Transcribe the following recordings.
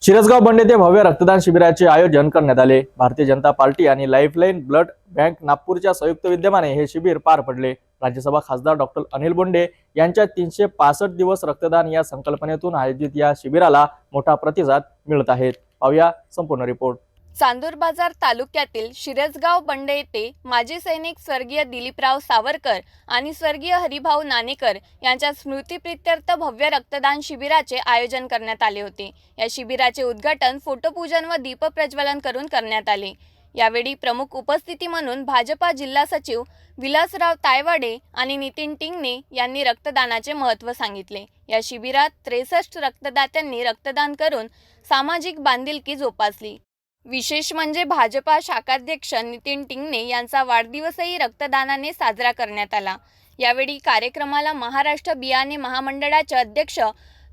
शिरसगाव बंड येथे भव्य रक्तदान शिबिराचे आयोजन करण्यात आले। भारतीय जनता पार्टी आणि लाईफलाईन ब्लड बँक नागपूरच्या संयुक्त विद्यमाने हे शिबिर पार पडले। राज्यसभा खासदार डॉक्टर अनिल बोंडे यांच्या 365 दिवस रक्तदान या संकल्पनेतून आयोजित या शिबिराला मोठा प्रतिसाद मिळत आहे। पाहूया संपूर्ण रिपोर्ट। चांदूर बाजार तालुक्यातील शिरसगाव बंड येथे माजी सैनिक स्वर्गीय दिलीपराव सावरकर आणि स्वर्गीय हरिभाऊ नाणेकर यांच्या स्मृतिप्रित्यर्थ भव्य रक्तदान शिबिराचे आयोजन करण्यात आले होते। या शिबिराचे उद्घाटन फोटोपूजन व दीपप्रज्वलन करून करण्यात आले। यावेळी प्रमुख उपस्थिती म्हणून भाजपा जिल्हा सचिव विलासराव तायवाडे आणि नितीन टिंगणे यांनी रक्तदानाचे महत्त्व सांगितले। या शिबिरात 63 रक्तदात्यांनी रक्तदान करून सामाजिक बांधिलकी जोपासली। विशेष म्हणजे भाजपा शाखाध्यक्ष नितीन टिंगणे यांचा वाढदिवसही रक्तदानाने साजरा करण्यात आला। यावेळी कार्यक्रमाला महाराष्ट्र बियाणे महामंडळाचे अध्यक्ष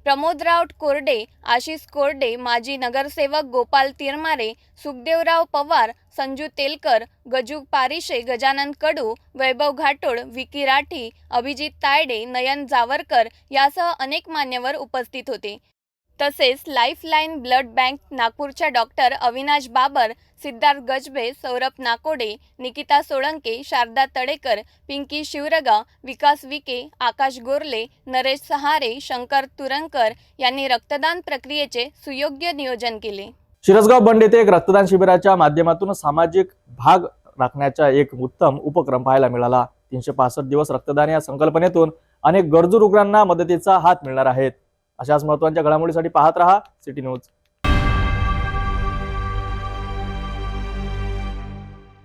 प्रमोदराव कोरडे, आशिष कोरडे, माजी नगरसेवक गोपाल तिरमारे, सुखदेवराव पवार, संजू तेलकर, गजू पारिशे, गजानन कडू, वैभव घाटोळ, विकी राठी, अभिजित तायडे, नयन जावरकर यासह अनेक मान्यवर उपस्थित होते। तसेच लाईफलाईन ब्लड बँक नागपूरच्या डॉक्टर अविनाश बाबर, सिद्धार्थ गजबे, सौरभ नाकोडे, निकिता सोळंके, शारदा तडेकर, पिंकी शिवरगा, विकास विके, आकाश गोरले, नरेश सहारे, शंकर तुरंकर यांनी रक्तदान प्रक्रियेचे सुयोग्य नियोजन केले। शिरसगाव बंड येथे एक रक्तदान शिबिराच्या माध्यमातून सामाजिक भाग राखण्याचा एक उत्तम उपक्रम पाहायला मिळाला। 365 दिवस रक्तदान या संकल्पनेतून अनेक गरजू रुग्णांना मदतीचा हात मिळणार आहे। अशाच महत्त्वाच्या घडामोडींसाठी पाहत रहा सिटी न्यूज।